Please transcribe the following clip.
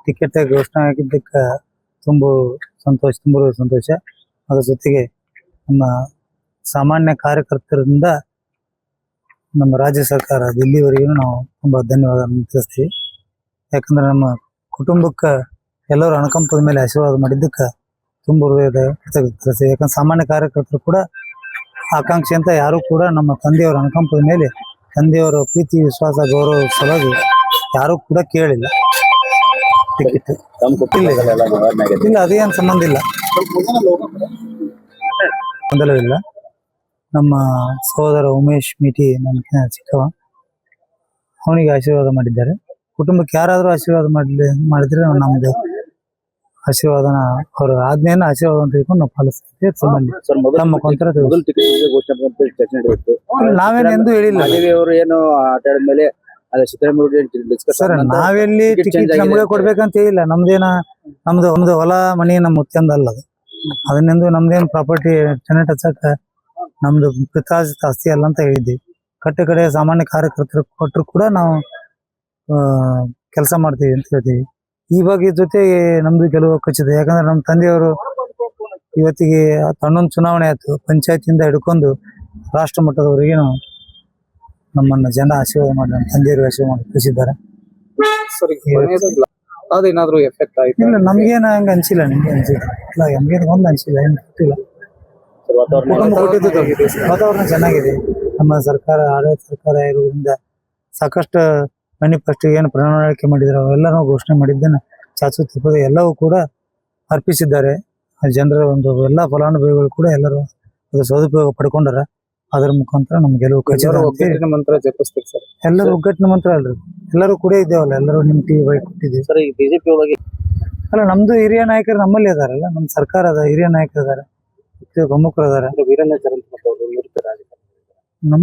Ticket ಘೋಷಣೆ ಆಗಿದ್ದಕ್ಕೆ ತುಂಬು ಸಂತೋಷ. ಅದರ ಜೊತೆಗೆ ನಮ್ಮ ಸಾಮಾನ್ಯ ಕಾರ್ಯಕರ್ತರಿಂದ ನಮ್ಮ ರಾಜ್ಯ ಸರ್ಕಾರ ದಿಲ್ಲಿವರೆಗೂ ನಾವು ತುಂಬಾ ಧನ್ಯವಾದ ತಿಳಿಸ್ತೀವಿ. ಯಾಕಂದ್ರೆ ನಮ್ಮ ಕುಟುಂಬಕ್ಕೆ ಎಲ್ಲರೂ ಅನುಕಂಪದ ಮೇಲೆ ಆಶೀರ್ವಾದ ಮಾಡಿದ್ದಕ್ಕೆ ತುಂಬ ಹೃದಯದ ಕೃತಜ್ಞತೆ. ಯಾಕಂದ್ರೆ ಸಾಮಾನ್ಯ ಕಾರ್ಯಕರ್ತರು ಕೂಡ ಆಕಾಂಕ್ಷೆ ಅಂತ ಯಾರು ಕೂಡ ನಮ್ಮ ತಂದೆಯವರ ಅನುಕಂಪದ ಮೇಲೆ ತಂದೆಯವರ ಪ್ರೀತಿ ವಿಶ್ವಾಸ ಗೌರವ ಸಲುವಾಗಿ ಯಾರು ಕೂಡ ಕೇಳಿಲ್ಲ ಟಿಕೆಟ್. ಇಲ್ಲ, ಅದೇನು ಸಂಬಂಧ ಇಲ್ಲ, ಗೊಂದಲವಿಲ್ಲ. ನಮ್ಮ ಸಹೋದರ ಉಮೇಶ್ ಮೀಟಿ ನನ್ನ ಚಿಕ್ಕವ, ಅವನಿಗೆ ಆಶೀರ್ವಾದ ಮಾಡಿದ್ದಾರೆ. ಕುಟುಂಬಕ್ಕೆ ಯಾರಾದರೂ ಆಶೀರ್ವಾದ ಮಾಡಿದ್ರೆ ನಮ್ದು ಆಶೀರ್ವಾದನ ಅವರ ಆಜ್ಞೆಯನ್ನು ಆಶೀರ್ವಾದ ಅಂತ ತಿಳ್ಕೊಂಡು ನಾವು ಪಾಲಿಸ್ತೇವೆ. ನಮ್ಮ ಮುಖಾಂತರ ನಾವೇನು ಎಂದೂ ಹೇಳಿಲ್ಲ ಸರ್. ನಾವೆಲ್ಲಿ ಟಿಕೆಟ್ ನಮ್ಗೆ ಕೊಡ್ಬೇಕಂತ ಹೇಳಿಲ್ಲ. ನಮ್ದು ಹೊಲ ಮನಿ ನಮ್ಮ ಮುತ್ಯಂದ ಅಲ್ಲ ಅದು. ಅದನ್ನೆಂದು ನಮ್ದೇನು ಪ್ರಾಪರ್ಟಿ ಟೆನೆಂಟ್ ಹಚ್ಚಕ ನಮ್ದು ಪಿತಾರ್ಜಿತ ಆಸ್ತಿ ಅಲ್ಲ ಅಂತ ಹೇಳಿದ್ವಿ. ಕಡೆ ಸಾಮಾನ್ಯ ಕಾರ್ಯಕರ್ತರು ಕೊಟ್ಟರು ಕೂಡ ನಾವು ಕೆಲಸ ಮಾಡ್ತೀವಿ ಅಂತ ಹೇಳ್ತೀವಿ. ಈ ಬಗ್ಗೆ ಜೊತೆಗೆ ನಮ್ದು ಗೆಲುವು ಖಚಿತ. ಯಾಕಂದ್ರೆ ನಮ್ಮ ತಂದೆಯವರು ಇವತ್ತಿಗೆ ಹನ್ನೊಂದು ಚುನಾವಣೆ ಆಯ್ತು, ಪಂಚಾಯತಿಂದ ಹಿಡ್ಕೊಂಡು ರಾಷ್ಟ್ರ ಮಟ್ಟದವರೆಗೆ ನಮ್ಮನ್ನ ಜನ ಆಶೀರ್ವಾದ ಮಾಡಿ ನಮ್ಮ ತಂದೆಯವರು ಆಶೀರ್ವಾದ ಮಾಡಿ ಕಳಿಸಿದ್ದಾರೆ. ಅದೇನಾದ್ರೂ ಎಫೆಕ್ಟ್ ಆಯ್ತು? ಇಲ್ಲ, ನಮ್ಗೇನ ಹಂಗ ಅನ್ಸಿಲ್ಲ. ನಿಮ್ಗೆ ಅನ್ಸಿಲ್ಲ? ಇಲ್ಲ, ನಮ್ಗೇನು ಒಂದು ಅನ್ಸಿಲ್ಲ, ಏನು ಗೊತ್ತಿಲ್ಲ. ವಾತಾವರಣ ಚೆನ್ನಾಗಿದೆ. ನಮ್ಮ ಸರ್ಕಾರ, ಆಡಳಿತ ಸರ್ಕಾರ ಇರುವುದರಿಂದ ಸಾಕಷ್ಟು ಮ್ಯಾನಿಫೆಸ್ಟೋ ಏನು ಪ್ರಣಾಳಿಕೆ ಮಾಡಿದ್ರು ಅವೆಲ್ಲನೂ ಘೋಷಣೆ ಮಾಡಿದ್ದನ್ನು ಚಾಚು ತಪ್ಪದೆ ಎಲ್ಲವೂ ಕೂಡ ಅರ್ಪಿಸಿದ್ದಾರೆ. ಜನರ ಒಂದು ಎಲ್ಲ ಫಲಾನುಭವಿಗಳು ಕೂಡ ಎಲ್ಲರೂ ಅದು ಸದುಪಯೋಗ ಪಡ್ಕೊಂಡಾರ. ಅದರ ಮುಖಾಂತರ ನಮ್ ಗೆಲುವು ಖಚಿತ. ಮಂತ್ರ ಜಪಿಸ್ತೀರಿ ಸರ್? ಎಲ್ಲರೂ ಒಗ್ಗಟ್ಟಿನ ಮಂತ್ರ ಅಲ್ರಿ, ಎಲ್ಲರೂ ಕೂಡ ಇದ್ದೇವಲ್ಲ, ಎಲ್ಲರೂ ನಿಮ್ ಟಿವಿ ಬೈ ಕೊಟ್ಟಿದ್ದೀವಿ ಸರ್. ಈ ಬಿಜೆಪಿ ಒಳಗೆ ಅಲ್ಲ, ನಮ್ದು ಹಿರಿಯ ನಾಯಕರು ನಮ್ಮಲ್ಲಿ ಇದಾರಲ್ಲ, ನಮ್ ಸರ್ಕಾರದ ಹಿರಿಯ ನಾಯಕರು ಇದಾರೆ, ಪ್ರಮುಖರು ಇದಾರೆ. ವೀರಣ್ಣ ಚರಂತ್ ನಮ್ಮ